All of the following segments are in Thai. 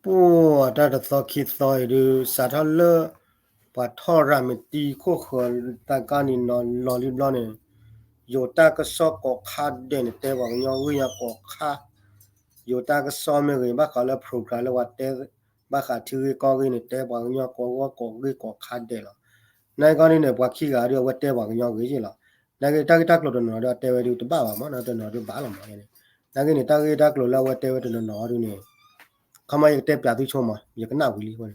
ปูดัดซอคิดซอยดูสาทเลปัทอรามิตีโคขตากานินอนลอลิบลอนี่โยตากซอกอคาเดนเตวังยอวิยากอคาโยตากซอเมเรบาคาเลโปรแกรมวัดเตบาคาทีรีกอกินเตวังยอกอวกอกิกอคาเดลนายกานินบักขี้กาเรียวัดเตวังยอกิจิลนายกตากตักโลดนอดเตวดูตบ้ามานะตนอดบ้าลมาเนี่ยนายกตากตักโลลาวัดเตวตนอดนี่ขมาอยากเตะปลาตุชมาอยากน่าวิลีคน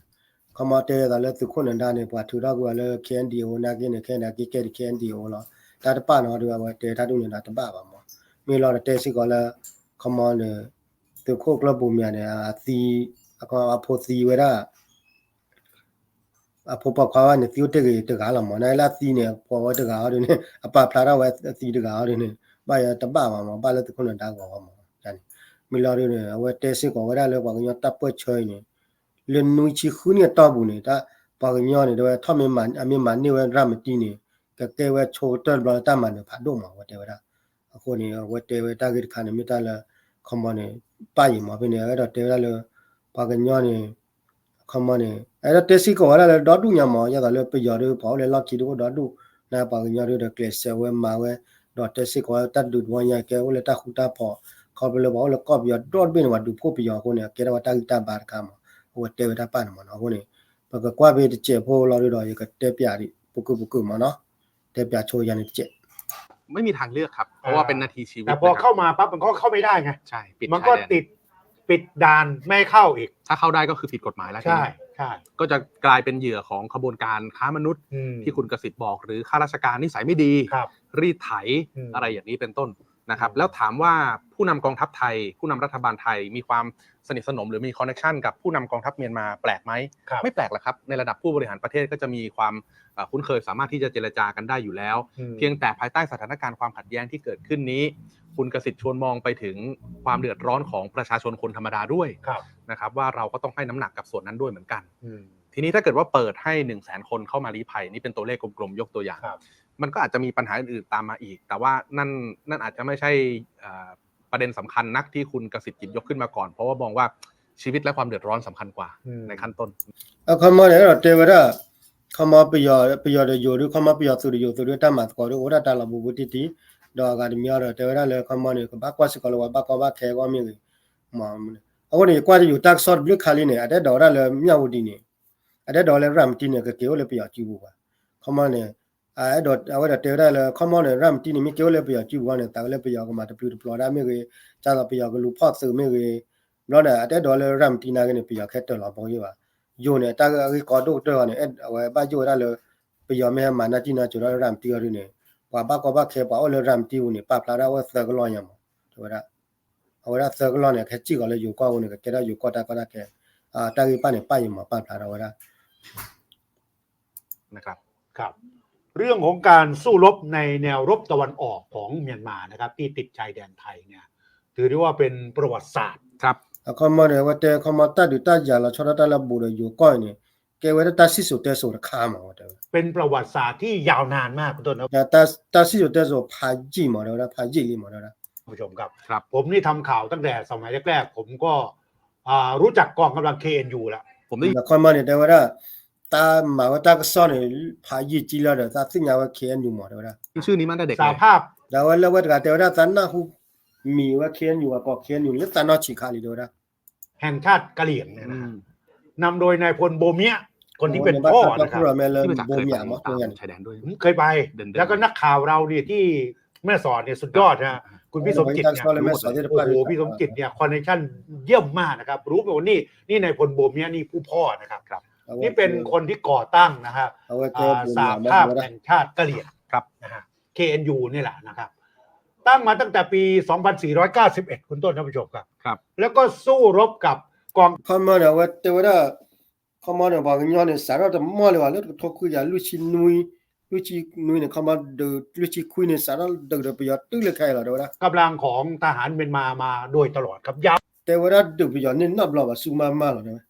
ขมาเตะแต่ละตุคนนั้นได้เนี่ยปะทุรากูเลยเขียนดีโอนักเรียนเขียนนักเขียนเขียนดีโอละแต่ถ้าป้าหน่อยดูว่าเตะถ้าดูเนี่ยถ้าบ้าบ้ามั้งมีเราเตะสิก็เลยขมาเนี่ยตุโคกระบุมีเนี่ยสีก็อโพสีเวลาอโพปะเขาเนี่ยสิวเตะกี่ตะกาละมั้งในละสีเนี่ยพอว่าตะกาดูเนี่ยอปะพลาดว่าสีตะกาดูเนี่ยบ้าอย่าตะบ้ามั้งบ้าเลยตุคนนั้นได้ก็มั้งจันมีเราเนี่ยว่าเตะสิก็เวลาเลยว่าก็ยังตับเปิดเฉยเนี่ยเรียนนุ่ยชีคุณเนี่ยตอบุเนี่ยถ้าปากยอเนี่ยด้วยถ้าไม่มันไม่มันนี่ว่ารำตีเนี่ยก็แกว่าโชว์ตัวบอลตามันเนี่ยผ่านดูมาว่าเดี๋ยวว่าคนนี้ว่าเดี๋ยวตากิดขันไม่ตาละคำมันเนี่ยป้ายมาเป็นเนี่ยก็เดี๋ยวละปากยอเนี่ยคำมันเนี่ยไอ้เราเทสิก็ว่าละดอดูเนี่ยมาอย่าก็เลยไปยอดดูพอเลยลักคิดว่าดอดูนะปากยอดูเด็กเลสเวมาเวดอเทสิก็ว่าตัดดูวันยังแกว่าเลยตาขุตาพอเขาไปเลยบอกเลยก็ยอดดอดเป็นว่าดูพวกไปยอคนเนี่ยแกว่าตากิตาบาร์กามาว่าเดี๋ยวตาป้านมันเอาคนนี้ปากกว่าไปเจ็บพอเราดูดอยก็เตะปียดิปุกมาเนาะเตะปียโชยันเจ็บไม่มีทางเลือกครับเพราะว่าเป็นนาทีชีวิตแต่พอเข้ามาปั๊บมันก็เข้าไม่ได้ไงใช่มันก็ปิดด่านไม่เข้าอีกถ้าเข้าได้ก็คือผิดกฎหมายแล้วใช่ก็จะกลายเป็นเหยื่อของขบวนการค้ามนุษย์ที่คุณกสิทธิ์บอกหรือข้าราชการนิสัยไม่ดีรีดไถอะไรอย่างนี้เป็นต้นนะครับแล้วถามว่าผู้นำกองทัพไทยผู้นำรัฐบาลไทยมีความสนิทสนมหรือมีคอนเนคชั่นกับผู้นำกองทัพเมียนมาแปลกไหมไม่แปลกหรอกครับในระดับผู้บริหารประเทศก็จะมีความคุ้นเคยสามารถที่จะเจรจากันได้อยู่แล้วเพียงแต่ภายใต้สถานการณ์ความขัดแย้งที่เกิดขึ้นนี้คุณกสิทธิ์ชวนมองไปถึงความเดือดร้อนของประชาชนคนธรรมดาด้วยนะครับว่าเราก็ต้องให้น้ำหนักกับส่วนนั้นด้วยเหมือนกันทีนี้ถ้าเกิดว่าเปิดให้ 100,000 คนเข้ามาลี้ภัยนี่เป็นตัวเลขกลมๆยกตัวอย่างมันก็อาจจะมีปัญหาอื่นๆตามมาอีกแต่ว่านั่นอาจจะไม่ใช่ประเด็นสำคัญนักที่คุณกสิทธิ์หยิบยกขึ้นมาก่อนเพราะว่ามองว่าชีวิตและความเดือดร้อนสำคัญกว่าในขั้นต้นคำว่าเนี่ยเราเทวดาคำว่าไปยอดโยดูคำว่าไปยอดสุริโยสุริตามาสกอดูโอราตาลาบุบุติติดอกการมีอะไรเทวดาเลยคำว่าเนี่ยก็บักว่าสกอลว่าบักว่าแค่ว่ามีเลยมาเอาวันนี้กว่าจะอยู่ตักซอดบลิคาลีเนี่ยอาจจะดอกได้เลยมีอาวุธเนี่ยอาจจะดอกเลยรำตีเนี่ยก็เกี่ยวเลยไปยอดจีบุว่าคำว่าเนี่ยไอ้ดอทเอาไว้เดี๋ยวได้เลยคอมมอนเนี่ยรัมตีนี่มีเกี่ยวเลยไปอยู่ว่าเนี่ยตาเลยไปอยู่ก็มาตะพิวปลอดได้ไม่เคยจ้าก็ไปอยู่ก็ลูพอดซื้อไม่เคยแล้วเนี่ยแต่ดอเลยรัมตีน่าก็เนี่ยไปอยู่แค่ตัวเราบอกอยู่ว่าอยู่เนี่ยตาก็กอดตัวเนี่ยเอาไว้บ้าอยู่ได้เลยไปอยู่ไม่ให้มานาทีน่าจุดรัมตีอะไรเนี่ยว่าบ้าก็บ้าแค่ว่าเอาเลยรัมตีเนี่ยป้าพลาดว่าเสือกล้อนยังมั้งถูกไหมล่ะเอาไว้เสือกล้อนเนี่ยแค่จี้ก็เลยอยู่ก็เนี่ยก็ได้อยู่ก็ได้แค่ตากีป้าเนี่ยป้าอยู่มาป้าพลาดเอาไว้ได้นะครับเรื่องของการสู้รบในแนวรบตะวันออกของเมียนมานะครับที่ติดชายแดนไทยเนี่ยถือได้ว่าเป็นประวัติศาสตร์ครับเขามาเนี่ยว่าแต่เขามาตัดอยู่ตัดยาละชดตัดละบูเลยอยู่ก้อยเนี่ยแกว่าตัดสิสุดแต่สุดข้ามมาเป็นประวัติศาสตร์ที่ยาวนานมากคุณต้นครับตัดสิสุดแต่สุดพาจีมาแล้วนะพาจีลีมาแล้วนะผู้ชมครับผมนี่ทำข่าวตั้งแต่สมัยแรกๆผมก็รู้จักกองกำลัง KNU แล้วผมได้เขามาเนี่ยแต่ว่าตาหมาว่าตาก็ซ่อนเนี่ยพาจีจีแล้วเดี๋ยวตาสิ่งอย่างว่า KNU มาแล้วนะชื่อนี้มาตั้งแต่เด็กสาภาพแต่ว่าแล้วว่าแต่ว่าตาหน้าหูมีว่า KNU ว่าก็ KNU เนี่ยตาหน้าฉีกขาดเลยนะแห่งชาติกะเหรี่ยงเนี่ยนะนำโดยนายพลโบเมียคนที่เป็นพ่อนะครับที่มาจากเคยไปชายแดนด้วยเคยไปแล้วก็นักข่าวเราเนี่ยที่แม่สอดเนี่ยสุดยอดนะคุณพี่สมจิตเนี่ยโอ้โหพี่สมจิตเนี่ยคอนเนคชั่นเยี่ยมมากนะครับรู้ไหมว่านี่นายพลโบเมียนี่ผู้พ่อนะครับนี่เป็นคนที่ก่อตั้งนะครับสหภาพแห่งชาติกะเหรี่ยงครับนะฮะ KNU นี่แหละนะครับตั้งมาตั้งแต่ปี 2491 คุณต้นท่านผู้ชมครับแล้วก็สู้รบกับกองเขามาเนี่ยว่าแต่ว่าเขามาเนี่ยบอกย้อนเนี่ยสารจะมาเลยว่าแล้วทุกคนอย่าลุชินุยเนี่ยเขามาเดือลุชิคุยเนี่ยสารเดือดประโยชน์ตื้อเลยใครล่ะเดี๋ยวนะกำลังของทหารเมียนมาโดยตลอดครับยาวแต่ว่าเดือดประโยชน์เนี่ยนับรอบว่าสูงมากๆหรอเนี่ย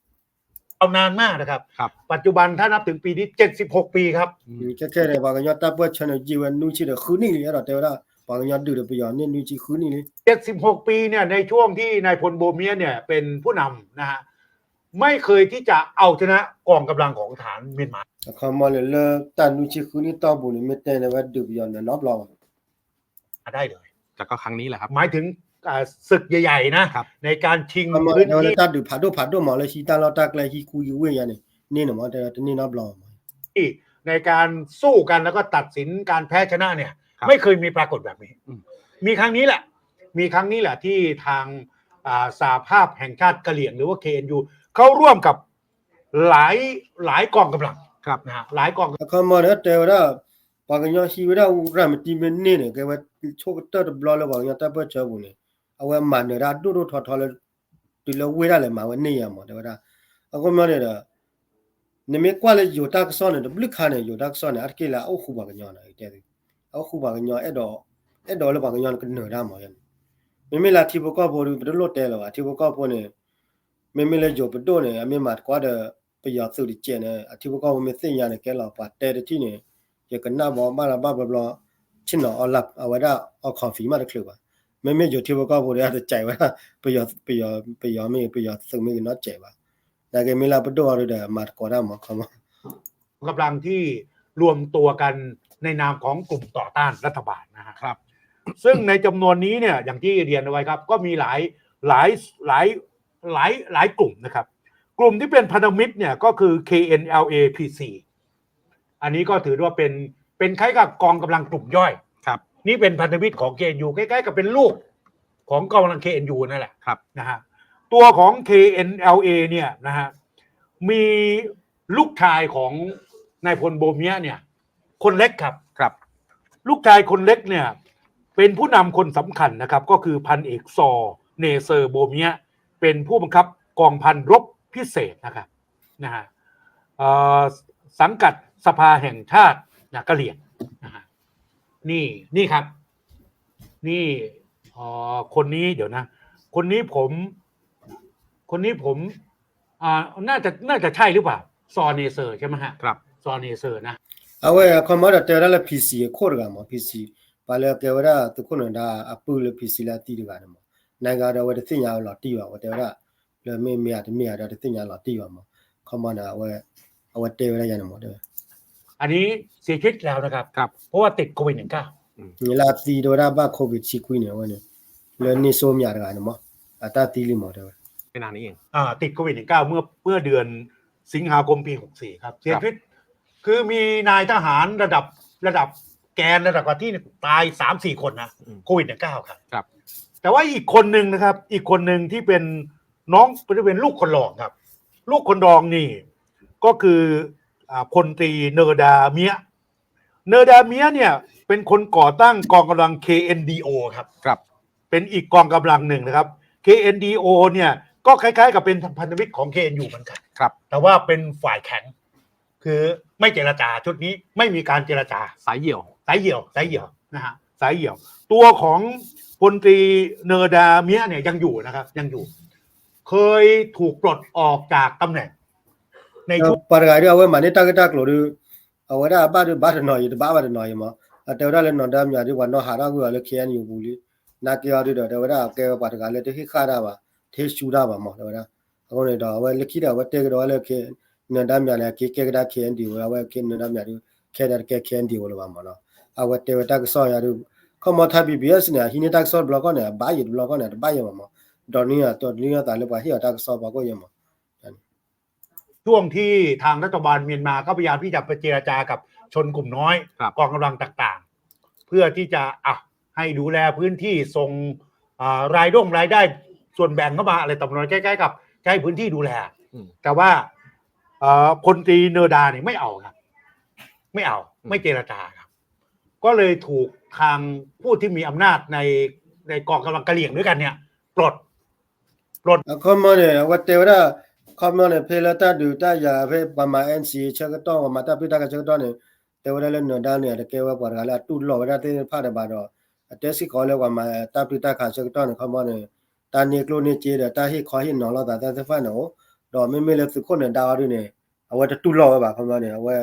เอานานมากนะครับปัจจุบันถ้านับถึงปีนี้76 ปีครับแค่เนี่ยบอกย้อนตาเปิดชนจีวันนุ่งชีเดือดคืนนี่เลยแต่ว่าบอกย้อนเดือดประโยชน์เนี่ยนุ่งชีคืนนี่เลย76 ปีเนี่ยในช่วงที่นายพลโบเมียเนี่ยเป็นผู้นำนะฮะ ไม่เคยที่จะเอาชนะกองกำลังของฐานเมียนมาคอมมอนเลตันนูชิคุนี่ต้อบุญไม่แต่ในว่าดูบยอนนอบลองได้เลยแต่ก็ครั้งนี้แหละครับหมายถึงศึกใหญ่ๆนะในการชิงพื้นที่ตัดดูผัดดูหมอเลยชีตาเราตักเลยชีคุยเว้ยเนี่ยนี่หนูมาแต่นี่นอบลองในการสู้กันแล้วก็ตัดสินการแพ้ชนะเนี่ยไม่เคยมีปรากฏแบบนี้มีครั้งนี้แหละที่ทางสหภาพแห่งชาติกะเหรี่ยงหรือว่า KNU เขาร่วมกับหลายกองกำลังครับนะหลายกองคอมมอนเนี่ยแต่ว่าปากยอชีวิตเรารำตีมันนี่เนี่ยแกว่าโชคตัดบล็อกแล้วปากยอตัดเปิดเจ้าบุญเนี่ยเอาไว้มันเนี่ยเราดูทอเลยดูแล้วเวลาเลยมาวันนี้อ่ะมั้งแต่ว่าคอมมอนเนี่ยเนี่ยไม่กว่าเลยอยู่ตักซ้อนเนี่ยบลิกขันเนี่ยอยู่ตักซ้อนเนี่ยอาร์เคล่าเอาคู่ปากยอนะไอ้เจ้าเอาคู่ปากยอเอ็ดแล้วปากยอกันเหนือได้มั้งไม่ละที่พวกเขาพูดเป็นรถเตะแล้วที่พวกเขาพูดเนี่ยไม่เลยจบไปโดนเนี่ยไม่มาดกว่าเดไปยอดสุดเจเนี่ยที่พวกเขาไม่สิ่งอย่างเนี่ยแกเราปัดเตะที่เนี่ยอย่างกันหน้าบอกบ้านเราบ้าบลอชินเอาหลับเอาไว้ได้เอาคอนฟีมาได้คลิปว่าไม่อยู่ที่พวกเขาพูดเนี่ยจะใจว่าไปยอดสุดไม่ก็น่าใจว่าแต่ก็ไม่ละไปโดนเลยมาดกว่าได้มั้งเขากำลังที่รวมตัวกันในนามของกลุ่มต่อต้านรัฐบาลนะครับซึ่งในจำนวนนี้เนี่ยอย่างที่เรียนเอาไว้ครับก็มีหลายกลุ่มนะครับกลุ่มที่เป็นพันธมิตรเนี่ยก็คือ KNLA-PC อันนี้ก็ถือว่าเป็นคล้ายกับกองกำลังกลุ่มย่อยครับนี่เป็นพันธมิตรของ KNU ใกล้ๆกับเป็นลูกของกองกำลัง KNU นั่นแหละครับนะฮะตัวของ KNLA เนี่ยนะฮะมีลูกชายของนายพลโบเมียเนี่ยคนเล็กครับลูกชายคนเล็กเนี่ยเป็นผู้นำคนสำคัญนะครับก็คือพันเอกซอเนเซอร์โบเมียเป็นผู้บังคับกองพันรบพิเศษนะครับนะฮะสังกัดสภาแห่งชาติกะเหรี่ยงนะฮะนี่ครับนี่คนนี้เดี๋ยวนะคนนี้ผมน่าจะใช่หรือเปล่าซอเนเซอร์ใช่ไหมฮะครับซอเนเซอร์นะเอาไว้คอมมอนเตอร์แล้ว PC โคตรกันมั้ง PC ไปแล้วแกว่าทุกคนน่ะอัปเปิล PC ละตีกันมั้งนายก็ได้ว่าสิ่งอย่างหล่อตีว่าแต่ว่าแล้วไม่อาจได้สิ่งอย่างหล่อตีว่ามั้งคอมมอนเอาไว้เตะไว้ยังมั้งเด้ออันนี้เสียชีวิตแล้วนะครับเพราะว่าติดโควิด-19นี่ละตีโดนบ้าโควิด19เนี่ยวันนี้แล้วนี่โซมยากันมั้งอาตาตีลิมั้งเด้อไม่นานนี้เองติดโควิด-19เมื่อเดือนสิงหาคมปี64ครับเสียชีวิตคือมีนายทหารระดับแกนระดับกว่าที่ตาย 3-4 คนนะโควิด-19ครับแต่ว่าอีกคนนึงนะครับอีกคนนึงที่เป็นน้องเป็นลูกคนรองครับลูกคนรองนี่ก็คือพลตรีเนอร์ดาเมียเนี่ยเป็นคนก่อตั้งกองกำลัง KNDO ครับเป็นอีกกองกำลังหนึ่งนะครับ KNDO เนี่ยก็คล้ายๆกับเป็นพันธมิตรของ KNU เหมือนกันครับแต่ว่าเป็นฝ่ายแข็งคือไม่เจรจาชุดนี้ไม่มีการเจรจาสายเหี่ยวนะฮะสายเหี่ยวตัวของพลตรีเนอร์ดาเมียเนี่ยยังอยู่นะครับยังอยู่เคยถูกปลดออกจากตำแหน่งในช่วงปรากฏว่ามันนี่ตักโหลดเอาไว้ได้บ้านหน่อยบ้านหน่อยมั้งแต่ว่าเลยนอนได้มีอะไรวันนอหาเราก็เลยเขียนอยู่บุรีนักเกี่ยวด้วยแต่ว่าแกว่าปรากฏเลยที่ข้าได้ว่าที่ชูได้ว่ามั้งแต่ว่าเอาเลยดอกว่าเล็กที่เดียวว่าเตะก็เลยเขียนนอนได้มีอะไรเกี่ยวกับเขียนดีว่าเขียนนอนได้มีอะไรเขียนดีว่าว่ามั้งเนาะเอาไว้เตะตักซ้อยอะไรเขามาทับ BBS เนี่ยที่นี่ตักซ้อยบล็อกเนี่ยบ้าบล็อกเนี่ยบ้ามั้งตอนนี้ตายเลยว่าที่ตักซ้อยบ้าก็ยังมั้งช่วงที่ทางรัฐบาลเมียนมาก็พยายามที่จะไปเจรจากับชนกลุ่มน้อยกองกำลังต่างๆเพื่อที่จะให้ดูแลพื้นที่ส่งรายได้ส่วนแบ่งเข้ามาอะไรต่างๆใกล้ๆกับใช้พื้นที่ดูแลแต่ว่าพลตรีเนอร์ดาเนี่ยไม่เอาครับไม่เจรจาครับก็เลยถูกทางผู้ที่มีอำนาจในกองกำลังกะเหรี่ยงด้วยกันเนี่ยปลดเขามาเนี่ยว่าเทวดาเขามาเนี่ยเพลต้าดูต้ายาเพประมาณNCเช็คต้องมาตาพิตาเช็คต้องเนี่ยเทวดาเล่นเนอร์ดาเนี่ยเกี่ยวกับอะไรล่ะตู้หล่อว่าที่ผ่านบาร์เทสิเขาเรียกว่ามาตาพิตาขาเช็คต้องเนี่ยเขามาเนี่ยตาเนี่ยกลุ่มเนี่ยเจอตาให้ขอให้น้องเราแต่จะฟันเนาะดอกไม่เลยสุดคนเนี่ยดาวด้วยเนี่ยเอาไว้ตู้หล่อว่าเขามาเนี่ยเอาไว้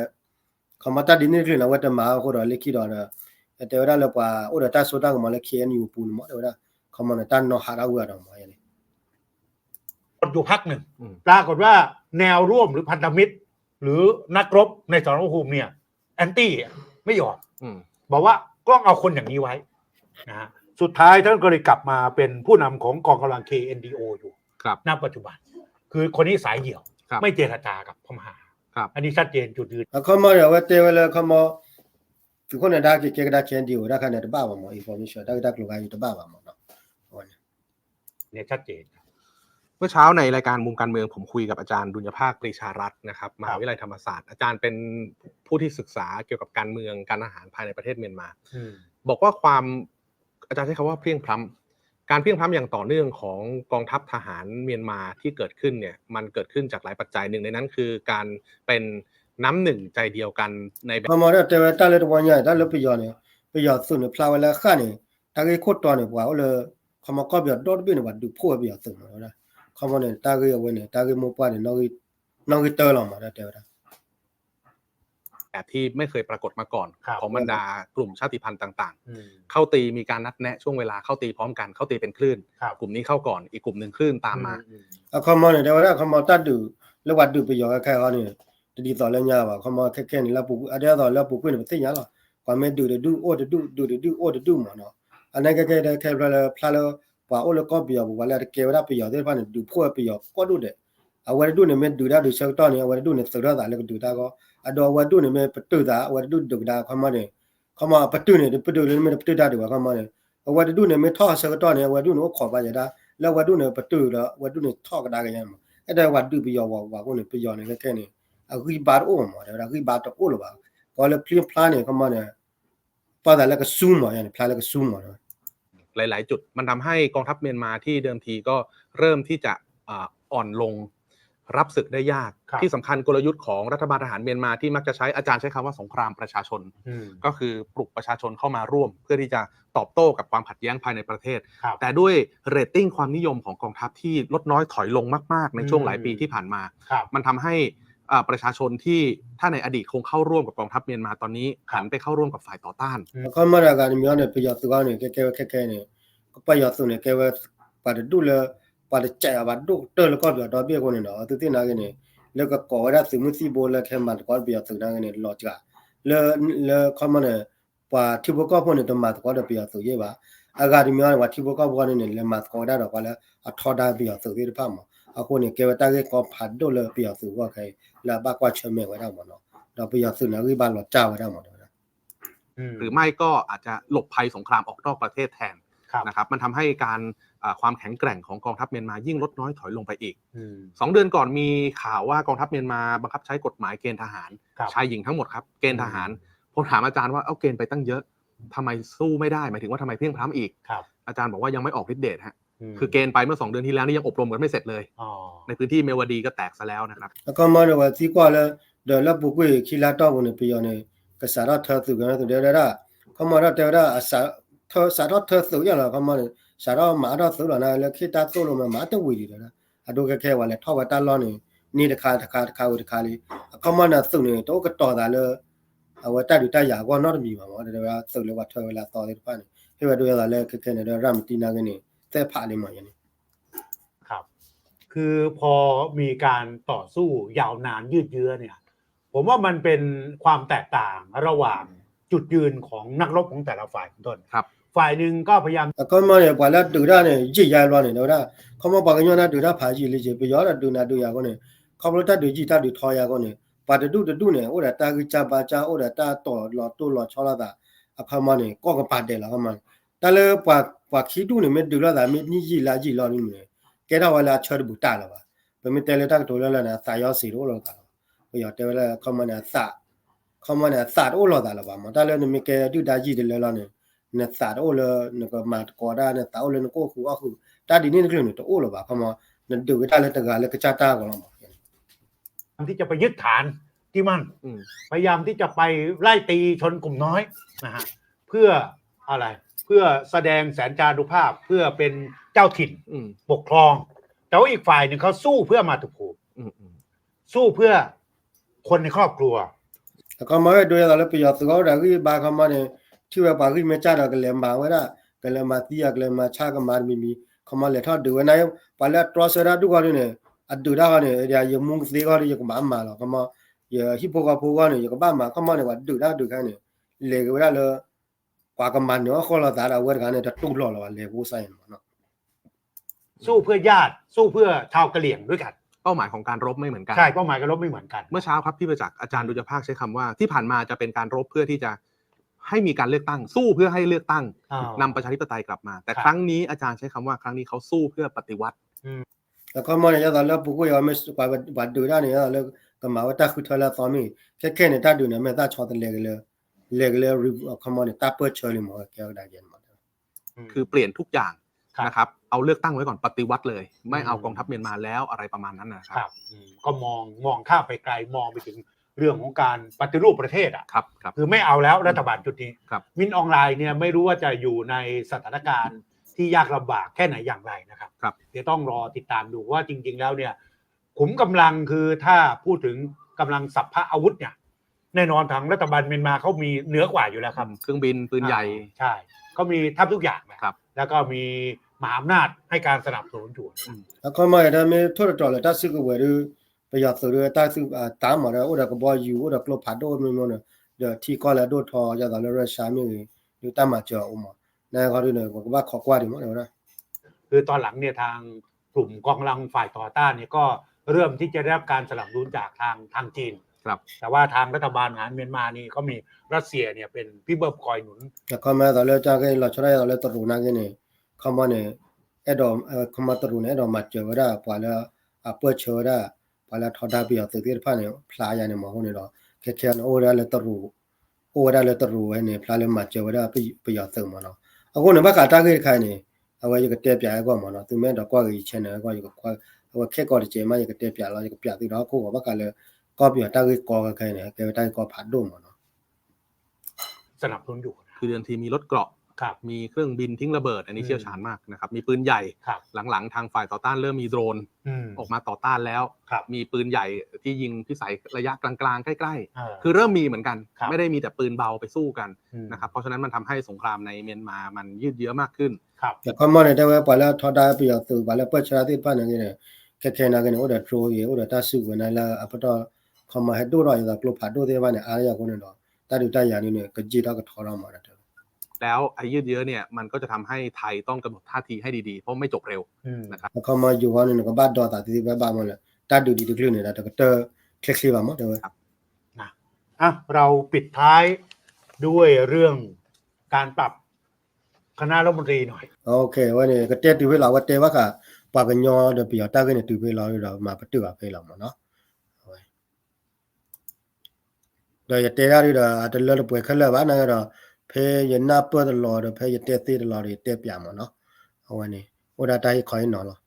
เขามาตาดินนี่คือเอาไว้แต่มาเขาดอกเล็กขี้ดอกเนี่ยเทวดาเรียกว่าโอ้เดี๋ยวตาสุดท้ายก็มาเลยเขียนอยู่ปูนมั้งเทวดาเขามาเนี่ยตาเนาะหาเราเวอร์ดอกมาอย่างนี้ อยู่พักหนึ่งปรากฏว่าแนวร่วมหรือพันธมิตรหรือนักรบในสมรภูมิเนี่ยแอนตี้ไม่ยอมบอกว่าต้องเอาคนอย่างนี้ไว้นะฮะสุดท้ายท่านก็เลยกลับมาเป็นผู้นำของกองกำลัง KNDO อยู่ณปัจจุบันคือคนนี้สายเหี่ยวไม่เจรจากับพม่าอันนี้ชัดเจนจุดยืนเขามาเดี๋ยวว่าเตวเลยเขามาทุกคนได้เกี่ยวกับ KNDO ได้คะแนนตบ้าบ้างมั้ง information ได้กลุ่มการอยู่ตบ้าบ้างมั้งเนาะเนี่ยชัดเจนเมื่อเช้าในรายการมุมการเมืองผมคุยกับอาจารย์ดุลยภาคปรีชารัตน์นะครับมหาวิทยาลัยธรรมศาสตร์อาจารย์เป็นผู้ที่ศึกษาเกี่ยวกับการเมืองการอาหารภายในประเทศเมียนมาบอกว่าอาจารย์ใช้คำว่าเพลียงพล้ำการเพลียงพล้ำอย่างต่อเนื่องของกองทัพทหารเมียนมาที่เกิดขึ้นเนี่ยมันเกิดขึ้นจากหลายปัจจัยหนึ่งในนั้นคือการเป็นน้ำหนึ่งใจเดียวกันในแบบพอมาได้แต่ว่าตาเล็ดวันใหญ่ตาเล็ดไปย้อนเนี่ยไปย้อนสุดเนี่ยพลาวเวลาข้าเนี่ยตาเกี่ยโคตรตอนเนี่ยว่าเลยเขามาก็เบียดดอดเบี้ยเนี่ยว่าดูพูดเบียดสุดนะเขามาเนี่ยตาเกี่ยวันเนี่ยตาเกี่ยมุปาเนี่ยน้องกี่เตอร์ลงมาได้แต่ว่าแบบที่ไม่เคยปรากฏมาก่อนของบรรดากลุ่มชาติพันธุ์ต่างๆเข้าตีมีการนัดแนะช่วงเวลาเข้าตีพร้อมกันเข้าตีเป็นคลื่นกลุ่มนี้เข้าก่อนอีกกลุ่มหนึ่งคลื่นตามมาเขามาเนี่ยแต่ว่าเขามาตัดดูแล้ววัดดูไปย้อนแค่เขาเนี่ยดีต่อแล้วเนี่ยว่าเขามาแค่นี่แล้วปุ๊บอันเดียวต่อแล้วปุ๊บเนี่ยเป็นสิ่งอย่างละความไม่ดูโอ้ดูมาเนาะอันนั้นแค่พลาแล้วว่าโอ้แล้วก็ไปย้อนว่าแล้วเกี่ยวกับไปย้อนที่พันดูพูดไปย้อนก็ดูเด็ดเอาไว้ดูเนี่ยไม่ดูได้ดูเช้าตอนเนี่ยเอาไว้ดูเนี่ยสุดยอดแล้วก็ดูได้ก็อดอวัดดูเนี่ยไม่ประตูได้วัดดูดุได้เขามาประตูเนี่ยประตูเลยไม่ประตูได้ดีกว่าเขามาเนี่ยวัดดูเนี่ยไม่ท่อเช้าตอนเนี่ยวัดดูเนี่ยขอบไปจะได้แล้ววัดดูเนี่ยประตูแล้ววัดดูเนี่ยท่อก็ได้กันยังมั้งไอ้ได้วัดดูไปย้อนว่าคนเนี่ยไปย้อนเนี่ยแค่นี้အခုဘာတော့မှာတယ်အခုဘာတော့လို့ပါကောလေplan plan เนี่ยเขามาเนี่ยပါတာလည်းကဆူးမှာရတယ် plan လည်းကဆူးမှာหลายๆจุดมันทำให้กองทัพเมียนมาที่เดิมทีก็เริ่มที่จะอ่อนลงรับศึกได้ยากที่สำคัญกลยุทธ์ของรัฐบาลทหารเมียนมาที่มักจะใช้อาจารย์ใช้คำว่าสงครามประชาชนก็คือปลุกประชาชนเข้ามาร่วมเพื่อที่จะตอบโต้กับความขัดแย้งภายในประเทศแต่ด้วยเรตติ้งความนิยมของกองทัพที่ลดน้อยถอยลงมากๆในช่วงหลายปีที่ผ่านมามันทำให้ประชาชนที่ถ้าในอดีตคงเข้าร่วมกับกองทัพเมียนมาตอนนี้หันไปเข้าร่วมกับฝ่ายต่อต้านเขามาจากการมีเนี่ยประโยชน์ตัวเนี่ยแค่เนี่ยประโยชน์ตัวเนี่ยแค่ว่าปาดดูเลยปาดใจบาดดูเตอร์แล้วก็เบียดดอกเบี้ยคนเนี่ยเนาะตัวที่นั่นเนี่ยแล้วก็ก่อได้สมุทรสีโบแล้วแค่มันก็เบียดตัวนั่นเนี่ยหลอดจ้าแล้วเขามาเนี่ยว่าที่พวกเขาพูดเนี่ยตัวมันก็ได้เบียดตัวเยอะว่าอาการมีเนี่ยว่าที่พวกเขาพูดเนี่ยเลยมันก็ได้ดอกว่าแล้วทอดได้เบียดตัวที่ผ่านมาအခုနေကေဝတာကေကောဖတ်ဒိုလပြဆူဝခဲလာဘကွာချမဲဝရမနော်တော့ပြဆူနာရီဘာလောจ้าวรมနော်หรือไม่ก็อาจจะหลบภัยสงครามออกนอกประเทศแทนนะครับมันทำให้การความแข็งแกร่งของกองทัพเมียนมายิ่งลดน้อยถอยลงไปอีก2 เดือนก่อนมีข่าวว่ากองทัพเมียนมาบังคับใช้กฎหมายเกณฑ์ทหารชายหญิงทั้งหมดครับเกณฑ์ทหารผมถามอาจารย์ว่าเอาเกณฑ์ไปตั้งเยอะทำไมสู้ไม่ได้หมายถึงว่าทำไมเพียงพล้ำอีกอาจารย์บอกว่ายังไม่ออกฤทธิ์เดชฮะคือเกณฑ์ไปเมื่อ2 เดือนที่แล้วนี่ยังอบรมกันไม่เสร็จเลยในพื้นที่เมวดีก็แตกซะแล้วนะครับแล้วก็มาเนี่ยว่าที่กว่าแล้วเดี๋ยวแล้วปุ๊กขี้ลาต้อบุญไปย้อนเนี่ยก็สารทัศน์สุกันตัวเดียวได้เขามาแล้วเดี๋ยวได้สารทัศน์สุอย่างละเขามาเนี่ยสารมาทัศน์สุแล้วนะแล้วขี้ตาโตลงมาต้องวิ่งเลยนะอะดูแค่ว่าเลยท่อว่าตาล้อเนี่ยนี่ราคาเลยเขามาเนี่ยสุเนี่ยโตก็ต่อได้เลยเอาว่าตาดูตาอยากว่าน้อยมีมาเดี๋ยวว่าสุเลยว่าท่อเวลาต่อเลยป่ะเนี่ยเฮ้ยว่าดูแล้วแค่เนี่ยรำตีนากันเนี่ยแต่ผ่านเลยมั้ยเนี่ยครับคือพอมีการต่อสู้ยาวนานยืดเยื้อเนี่ยผมว่ามันเป็นความแตกต่างระหว่างจุดยืนของนักรบของแต่ละฝ่ายต้นครับฝ่ายหนึ่งก็พยายามก็มาเนี่ยว่าแล้วดูได้เนี่ยยี่ยายล้อเนี่ยนะเขามาบอกกันว่าดูได้ผ่าจีเลยไปย้อนดูนะดูยาก็เนี่ยเขาบอกว่าดูจีตาดูทอยาก็เนี่ยปาดูเนี่ยโอ้แต่ตาคือจับบ้าจ้าโอ้แต่ตาต่อหลอดตัวหลอดชอลาตาเขามาเนี่ยก็ปาเดละเขามาแต่เลยว่าคิดดูเนี่ยไม่ดูแล้วแต่ไม่นี่ยี่ล้อนี่เนี่ยแกได้เวลาเชิดบุตรแล้วว่ะเป็นไม่แต่เลยตั้งตัวแล้วนะสายยอสีโอ้เราตาไปย้อนแต่เวลาเขามาเนี่ยสาดโอ้เราตาแล้วว่ะมันแต่เลยเนี่ยไม่แกดูได้ยี่เดียวแล้วเนี่ยสาดโอ้เลยเนี่ยก็มาก่อได้เนี่ยตาโอ้เลยเนี่ยก็คือตาดีนี่ก็เนี่ยตัวโอ้เราว่ะเขามาเนี่ยดูได้เลยแต่ก็เลยก็จ้าตากันแล้วที่จะไปยึดฐานที่มั่นพยายามที่จะไปไล่ตีชนกลุ่มน้อยนะฮะเพื่ออะไรเพื่อแสดงแสนจารุภาพเพื่อเป็นเจ้าถิ่นปกครองแต่ว่าอีกฝ่ายหนึ่งเขาสู้เพื่อมาตุภูมิสู้เพื่อคนในครอบครัวแล้วก็มาด้วยแล้วไปยอดสุเขาได้ก็บางคำมาเนี่ยที่ว่าบางที่ไม่จ้าเราก็เลยมาว่าได้ก็เลยมาตีก็เลยมาชาก็มามี kama le tha du na pala trosera du ga ne adu da ne ya ye mung se ga ye ma ma la kama ye hi po ga ne ye ba ma kama ne wa du ka ne le ga le kwa ka man no kho la da da wa ga ne ta tu lo la le bu sai no สู้เพื่อญาติสู้เพื่อชาวกะเหรี่ยงด้วยกัน เป้าหมายของการรบไม่เหมือนกัน ใช่เป้าหมายการรบไม่เหมือนกัน เมื่อเช้าครับพี่ประจักษ์อาจารย์ดุจภาคใช้คำว่าที่ผ่านมาจะเป็นการรบเพื่อที่จะให้มีการเลือกตั้งสู้เพื่อให้เลือกตั้งนำประชาธิปไตยกลับมาแต่ครั้งนี้อาจารย์ใช้คำว่าครั้งนี้เขาสู้เพื่อปฏิวัติแล้วก็มันเนี่ยตอนแรกปุ๊กยังไม่กว่าดูได้เนี่ยแล้วก็มาว่าตาคุทละตอนนี้แค่เนี่ยตาดูเนี่ยแม่ตาชอบแต่เล็กรีวิวคอมมอนเนี่ยตาเปิดเชอร์เลยหมดแกก็ได้ยันหมดคือเปลี่ยนทุกอย่างนะครับเอาเลือกตั้งไว้ก่อนปฏิวัติเลยไม่เอากองทัพเมียนมาแล้วอะไรประมาณนั้นนะครับก็มองข้ามไปไกลมองไปถึงเรื่องของการปฏิรูปประเทศอ่ะครับคือไม่เอาแล้วรัฐบาลชุดนี้ มินออนไลน์เนี่ยไม่รู้ว่าจะอยู่ในสถานการณ์ที่ยากลำบากแค่ไหนอย่างไรนะครับเดี๋ยวต้องรอติดตามดูว่าจริงๆแล้วเนี่ยขุมกำลังคือถ้าพูดถึงกำลังสัพพะอาวุธเนี่ยแน่นอนทางรัฐบาลเมียนมาเขามีเหนือกว่าอยู่แล้วครับเครื่องบินปืนใหญ่ใช่เขามีแทบทุกอย่างนะครับแล้วก็มีมหาอำนาจให้การสนับสนุนอยู่แล้วก็มาได้ไม่ทั่วต่อเลยถ้าสึกว่าไปอยากสื่อถ้าสึกตามมาแล้วอุดรก็บอกอยู่อุดรก็ผ่านโดนไม่หมดเนี่ยเดี๋ยวที่ก็แล้วโดนทอจะตอนเราชามีอยู่ตามมาเจออุมาในเขาดูเนี่ยก็ว่าขอกว่าดีมั้งเดี๋ยวนะคือตอนหลังเนี่ยทางกลุ่มกองกำลังฝ่ายต่อต้านเนี่ยก็เริ่มที่จะได้รับการสนับสนุนจากทางจีนแต่ว่าทางรัฐบาลทหารเมียนมานี่ก็มีรัสเซียเนี่ยเป็นพี่เบิร์บคอยหนุนแต่ก็มาตอนเราจะให้เราช่วยเราตรุนากันเนี่ยเขามาเนี่ยเขามาตรุเนี่ยเรามาเจอว่าพอแล้วเปิดเชื้อได้พอแล้วทอดาบีเอาตัวที่ผ่านเนี่ยพลายเนี่ยมาคนเนี่ยเราแค่โอ้ได้เลยตรุเนี่ยพลายเลยมาเจอว่าไปเอาตัวมาเนาะเอาคนเนี่ยบ้ากาตาเกิดใครเนี่ยเอาไว้ก็เตะปีกก็มาเนาะตัวแม่ดอกก็อีเชนเนี่ยก็อยู่ก็เอาแค่ก็จะเจอมาอยู่ก็เตะปีกเราอยู่ก็ปีกที่เราคู่กับบ้ากาเลยก็ปีกตาเกิดก็ใครเนี่ยแกตาก็ผ่านดูมาเนาะสนับสนุนอยู่คือเดือนทีมีรถเกราะมีเครื่องบินทิ้งระเบิดอันนี้เชี่ยวชาญมากนะครับมีปืนใหญ่หลังๆทางฝ่ายต่อต้านเริ่มมีโดรนออกมาต่อต้านแล้วมีปืนใหญ่ที่ยิงพิสัยระยะกลางๆใกล้ๆคือเริ่มมีเหมือนกันไม่ได้มีแต่ปืนเบาไปสู้กันนะครับเพราะฉะนั้นมันทำให้สงครามในเมียนมามันยืดเยื้อมากขึ้นแต่ก็มองได้ว่าพอแล้วทอดาไปเอาตัวพอแล้วประชาธิปไตยเนี่ยแค่ๆนะกันเนี่ยโอ้เดโทรเยโอ้เดตาสุกันนั่นละอัปตอเขามาให้ดูรอยจากกลุ่มผัดดูที่ว่าเนี่ยอะไรอย่างคนเนี่ยตาดูตาอย่างนี้เนี่ยก็จีดก็ทอรามาแล้วแล้วไอ้ยืดเยื้อเนี่ยมันก็จะทำให้ไทยต้องกำหนดท่าทีให้ดีๆเพราะไม่จบเร็วนะครับเขามาอยู่วันนึงก็บ้าดอตาที่บ้ามาเลยตาดูดีๆคลื่นเนี่ยแต่ก็เตอร์เคล็กซี่บ้างมั้งเดี๋ยวนะเราปิดท้ายด้วยเรื่องการปรับคณะรัฐมนตรีหน่อยโอเควันนี้ก็เตะตีเวลาว่าเตะว่าค่ะปากกันยอเดี๋ยวปีตากันเนี่ยตีเวลาเรามาปฏิบัติไปแล้วมั้งเนาะเดี๋ยวเตะได้ด้วยอาจจะเลิกป่วยขึ้นแล้วบ้างนะก็เพย์ยันนับเปิดตลอดเพย์ยันเตะตีตลอดเตะเปียกมั้งเนาะเอาวันนี้โอ้ได้คอยนอนหรอ